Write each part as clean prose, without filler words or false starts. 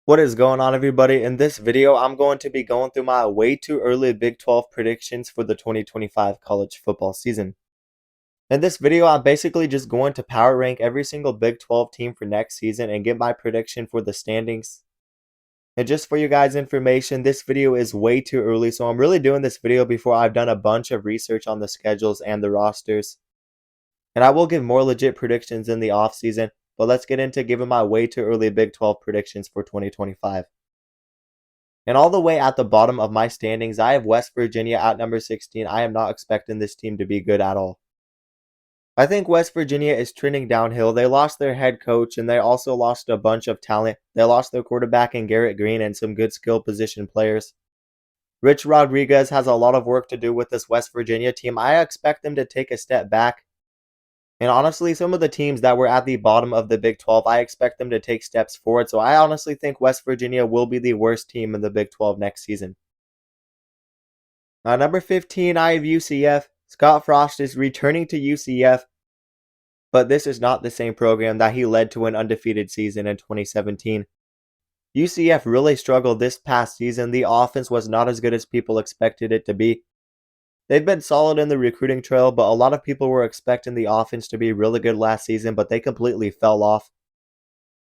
What is going on, everybody? In this video, I'm going to be going through my way too early Big 12 predictions for the 2025 college football season. In this video, I'm basically just going to power rank every single Big 12 team for next season and get my prediction for the standings. And just for you guys' information, this video is way too early, so I'm really doing this video before I've done a bunch of research on the schedules and the rosters. And I will give more legit predictions in the offseason, but let's get into giving my way too early Big 12 predictions for 2025. And all the way at the bottom of my standings, I have West Virginia at number 16. I am not expecting this team to be good at all. I think West Virginia is trending downhill. They lost their head coach and they also lost a bunch of talent. They lost their quarterback in Garrett Green and some good skill position players. Rich Rodriguez has a lot of work to do with this West Virginia team. I expect them to take a step back. And honestly, some of the teams that were at the bottom of the Big 12, I expect them to take steps forward. So I honestly think West Virginia will be the worst team in the Big 12 next season. Number 15, I have UCF. Scott Frost is returning to UCF, but this is not the same program that he led to an undefeated season in 2017. UCF really struggled this past season. The offense was not as good as people expected it to be. They've been solid in the recruiting trail, but a lot of people were expecting the offense to be really good last season, but they completely fell off.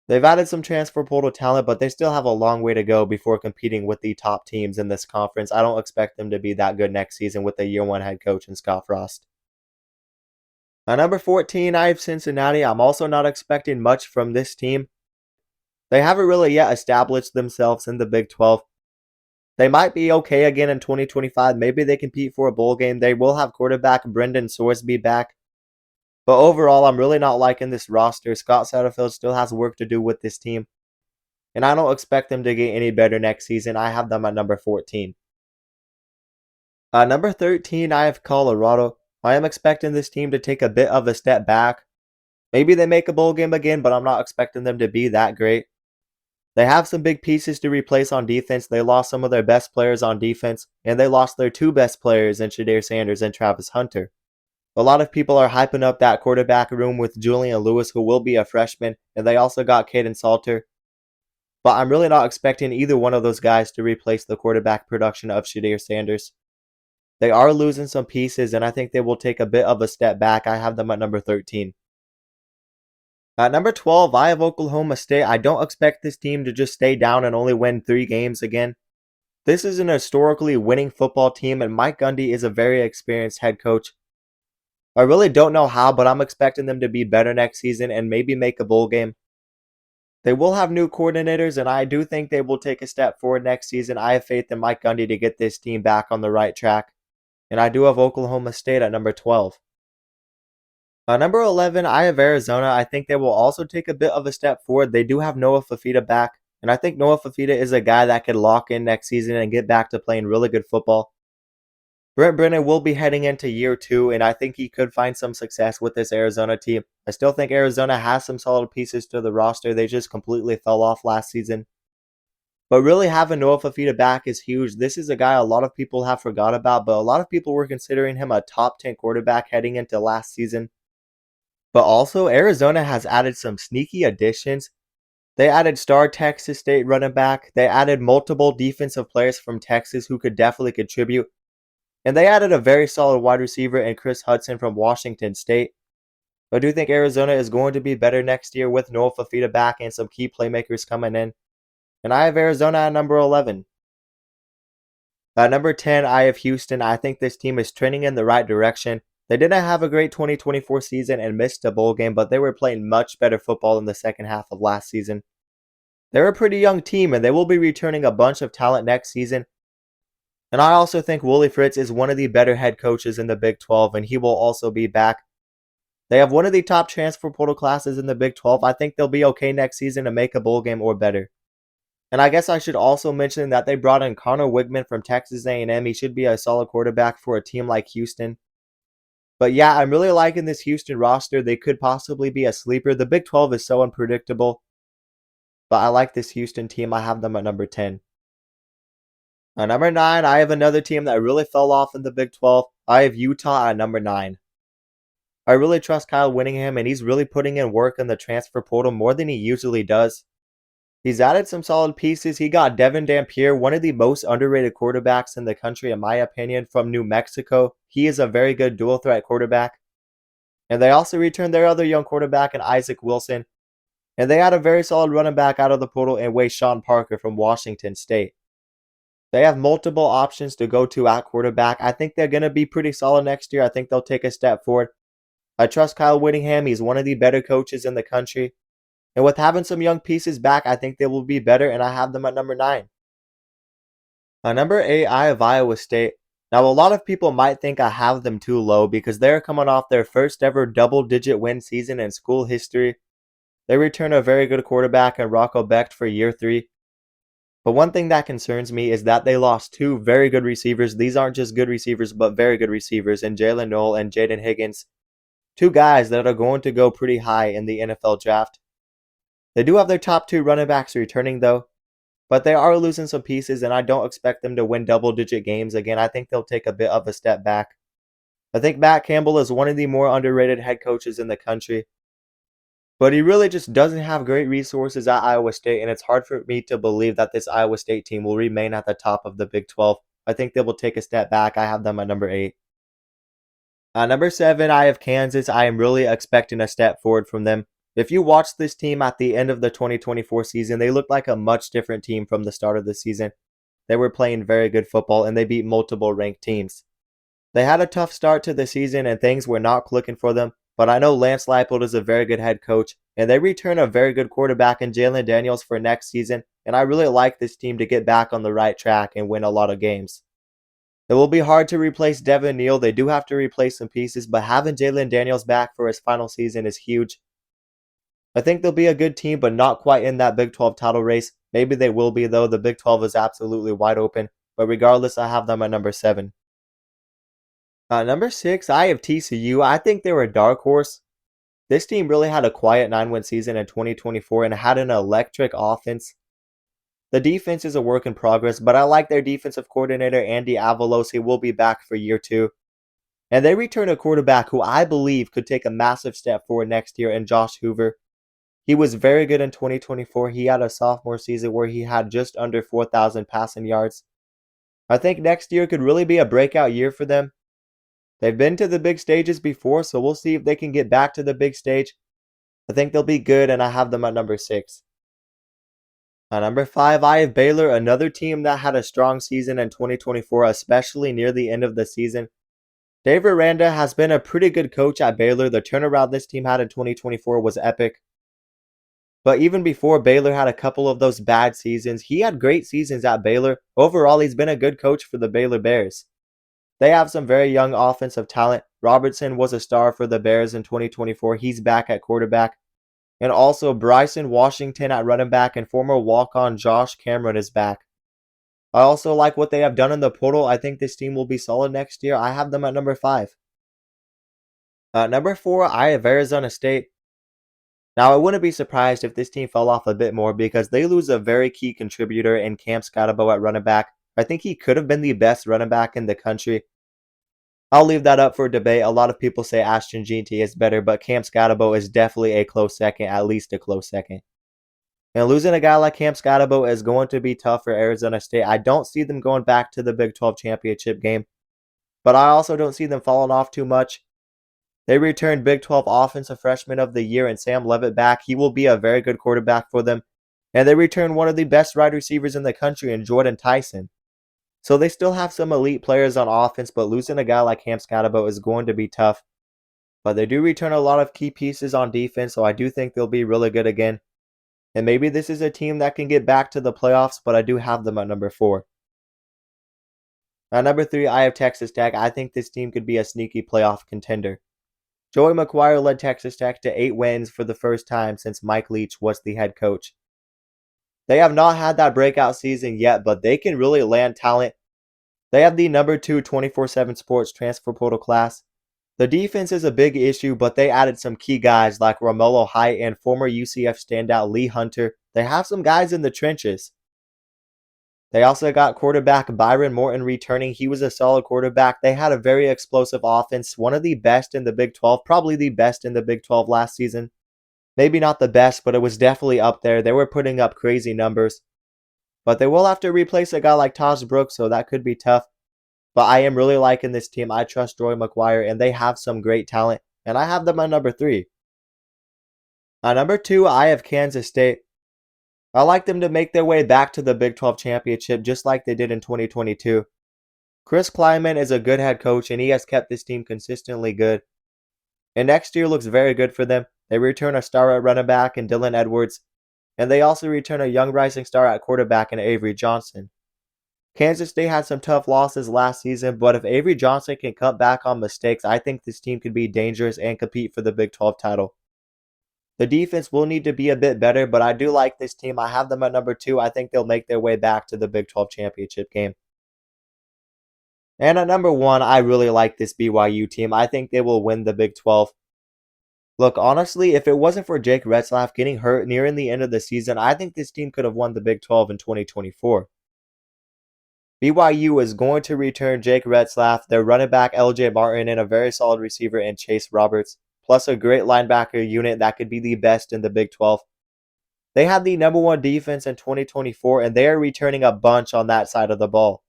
They've added some transfer portal talent, but they still have a long way to go before competing with the top teams in this conference. I don't expect them to be that good next season with a year one head coach in Scott Frost. Number 14, I have Cincinnati. I'm also not expecting much from this team. They haven't really yet established themselves in the Big 12. They might be okay again in 2025. Maybe they compete for a bowl game. They will have quarterback Brendan Sorsby back. But overall, I'm really not liking this roster. Scott Satterfield still has work to do with this team. And I don't expect them to get any better next season. I have them at number 14. Number 13, I have Colorado. I am expecting this team to take a bit of a step back. Maybe they make a bowl game again, but I'm not expecting them to be that great. They have some big pieces to replace on defense. They lost some of their best players on defense, and they lost their two best players in Shedeur Sanders and Travis Hunter. A lot of people are hyping up that quarterback room with Julian Lewis, who will be a freshman, and they also got Caden Salter. But I'm really not expecting either one of those guys to replace the quarterback production of Shedeur Sanders. They are losing some pieces, and I think they will take a bit of a step back. I have them at number 13. At number 12, I have Oklahoma State. I don't expect this team to just stay down and only win 3 games again. This is an historically winning football team, and Mike Gundy is a very experienced head coach. I really don't know how, but I'm expecting them to be better next season and maybe make a bowl game. They will have new coordinators, and I do think they will take a step forward next season. I have faith in Mike Gundy to get this team back on the right track, and I do have Oklahoma State at number 12. Number 11, I have Arizona. I think they will also take a bit of a step forward. They do have Noah Fafita back, and I think Noah Fafita is a guy that could lock in next season and get back to playing really good football. Brent Brennan will be heading into year 2, and I think he could find some success with this Arizona team. I still think Arizona has some solid pieces to the roster. They just completely fell off last season. But really having Noah Fafita back is huge. This is a guy a lot of people have forgot about, but a lot of people were considering him a top 10 quarterback heading into last season. But also, Arizona has added some sneaky additions. They added star Texas State running back. They added multiple defensive players from Texas who could definitely contribute. And they added a very solid wide receiver in Chris Hudson from Washington State. I do think Arizona is going to be better next year with Noah Fafita back and some key playmakers coming in. And I have Arizona at number 11. At number 10, I have Houston. I think this team is trending in the right direction. They didn't have a great 2024 season and missed a bowl game, but they were playing much better football in the second half of last season. They're a pretty young team, and they will be returning a bunch of talent next season. And I also think Willie Fritz is one of the better head coaches in the Big 12, and he will also be back. They have one of the top transfer portal classes in the Big 12. I think they'll be okay next season to make a bowl game or better. And I guess I should also mention that they brought in Connor Wigman from Texas A&M. He should be a solid quarterback for a team like Houston. But yeah, I'm really liking this Houston roster. They could possibly be a sleeper. The Big 12 is so unpredictable. But I like this Houston team. I have them at number 10. At number 9, I have another team that really fell off in the Big 12. I have Utah at number 9. I really trust Kyle Whittingham, and he's really putting in work in the transfer portal more than he usually does. He's added some solid pieces. He got Devin Dampier, one of the most underrated quarterbacks in the country, in my opinion, from New Mexico. He is a very good dual threat quarterback. And they also returned their other young quarterback in Isaac Wilson. And they had a very solid running back out of the portal in Sean Parker from Washington State. They have multiple options to go to at quarterback. I think they're going to be pretty solid next year. I think they'll take a step forward. I trust Kyle Whittingham. He's one of the better coaches in the country. And with having some young pieces back, I think they will be better, and I have them at number 9. Number 8, I have Iowa State. Now, a lot of people might think I have them too low because they're coming off their first ever double-digit win season in school history. They return a very good quarterback in Rocco Becht for year 3. But one thing that concerns me is that they lost 2 very good receivers. These aren't just good receivers, but very good receivers in Jalen Noel and Jaden Higgins. 2 guys that are going to go pretty high in the NFL draft. They do have their top 2 running backs returning though, but they are losing some pieces and I don't expect them to win double-digit games again. I think they'll take a bit of a step back. I think Matt Campbell is one of the more underrated head coaches in the country. But he really just doesn't have great resources at Iowa State, and it's hard for me to believe that this Iowa State team will remain at the top of the Big 12. I think they will take a step back. I have them at number 8. Number 7, I have Kansas. I am really expecting a step forward from them. If you watch this team at the end of the 2024 season, they looked like a much different team from the start of the season. They were playing very good football, and they beat multiple ranked teams. They had a tough start to the season, and things were not clicking for them. But I know Lance Leipold is a very good head coach, and they return a very good quarterback in Jalen Daniels for next season, and I really like this team to get back on the right track and win a lot of games. It will be hard to replace Devin Neal. They do have to replace some pieces, but having Jalen Daniels back for his final season is huge. I think they'll be a good team, but not quite in that Big 12 title race. Maybe they will be, though. The Big 12 is absolutely wide open, but regardless, I have them at number 7. Number 6, I have TCU. I think they were a dark horse. This team really had a quiet 9-win season in 2024 and had an electric offense. The defense is a work in progress, but I like their defensive coordinator, Andy Avalos. He will be back for year 2. And they return a quarterback who I believe could take a massive step forward next year in Josh Hoover. He was very good in 2024. He had a sophomore season where he had just under 4,000 passing yards. I think next year could really be a breakout year for them. They've been to the big stages before, so we'll see if they can get back to the big stage. I think they'll be good, and I have them at number 6. At number 5, I have Baylor, another team that had a strong season in 2024, especially near the end of the season. Dave Aranda has been a pretty good coach at Baylor. The turnaround this team had in 2024 was epic. But even before Baylor had a couple of those bad seasons, he had great seasons at Baylor. Overall, he's been a good coach for the Baylor Bears. They have some very young offensive talent. Robertson was a star for the Bears in 2024. He's back at quarterback. And also Bryson Washington at running back and former walk-on Josh Cameron is back. I also like what they have done in the portal. I think this team will be solid next year. I have them at number 5. Number 4, I have Arizona State. Now, I wouldn't be surprised if this team fell off a bit more because they lose a very key contributor in Cam Scotabo at running back. I think he could have been the best running back in the country. I'll leave that up for debate. A lot of people say Ashton Jeanty is better, but Cam Scotabo is definitely a close second, at least a close second. And losing a guy like Cam Scotabo is going to be tough for Arizona State. I don't see them going back to the Big 12 championship game, but I also don't see them falling off too much. They returned Big 12 Offensive Freshman of the Year and Sam Levitt back. He will be a very good quarterback for them. And they returned one of the best wide receivers in the country in Jordan Tyson. So they still have some elite players on offense, but losing a guy like Cam Scotabo is going to be tough. But they do return a lot of key pieces on defense, so I do think they'll be really good again. And maybe this is a team that can get back to the playoffs, but I do have them at number 4. At number 3, I have Texas Tech. I think this team could be a sneaky playoff contender. Joey McGuire led Texas Tech to 8 wins for the first time since Mike Leach was the head coach. They have not had that breakout season yet, but they can really land talent. They have the number 2 24/7 Sports transfer portal class. The defense is a big issue, but they added some key guys like Romello Height and former UCF standout Lee Hunter. They have some guys in the trenches. They also got quarterback Byron Morton returning. He was a solid quarterback. They had a very explosive offense, one of the best in the Big 12, probably the best in the Big 12 last season. Maybe not the best, but it was definitely up there. They were putting up crazy numbers. But they will have to replace a guy like Taj Brooks, so that could be tough. But I am really liking this team. I trust Joey McGuire, and they have some great talent. And I have them at number 3. At number 2, I have Kansas State. I like them to make their way back to the Big 12 championship just like they did in 2022. Chris Klieman is a good head coach, and he has kept this team consistently good. And next year looks very good for them. They return a star at running back in Dylan Edwards, and they also return a young rising star at quarterback in Avery Johnson. Kansas State had some tough losses last season, but if Avery Johnson can cut back on mistakes, I think this team could be dangerous and compete for the Big 12 title. The defense will need to be a bit better, but I do like this team. I have them at number 2. I think they'll make their way back to the Big 12 championship game. And at number 1, I really like this BYU team. I think they will win the Big 12. Look, honestly, if it wasn't for Jake Retzlaff getting hurt nearing the end of the season, I think this team could have won the Big 12 in 2024. BYU is going to return Jake Retzlaff, their running back LJ Martin, and a very solid receiver in Chase Roberts, plus a great linebacker unit that could be the best in the Big 12. They had the number 1 defense in 2024, and they are returning a bunch on that side of the ball.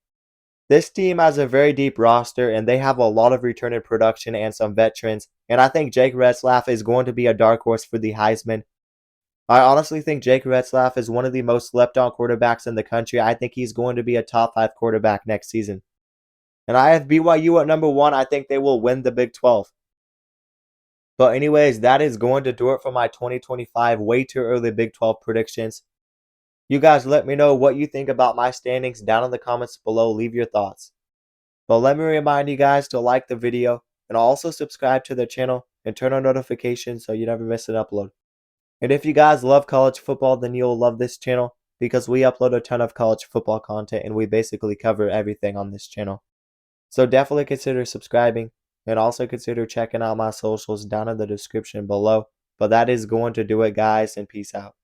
This team has a very deep roster, and they have a lot of returning production and some veterans, and I think Jake Retzlaff is going to be a dark horse for the Heisman. I honestly think Jake Retzlaff is one of the most slept-on quarterbacks in the country. I think he's going to be a top 5 quarterback next season. And I have BYU at number 1. I think they will win the Big 12. But anyways, that is going to do it for my 2025 way too early Big 12 predictions. You guys let me know what you think about my standings down in the comments below. Leave your thoughts. But let me remind you guys to like the video and also subscribe to the channel and turn on notifications so you never miss an upload. And if you guys love college football, then you'll love this channel because we upload a ton of college football content and we basically cover everything on this channel. So definitely consider subscribing and also consider checking out my socials down in the description below. But that is going to do it, guys, and peace out.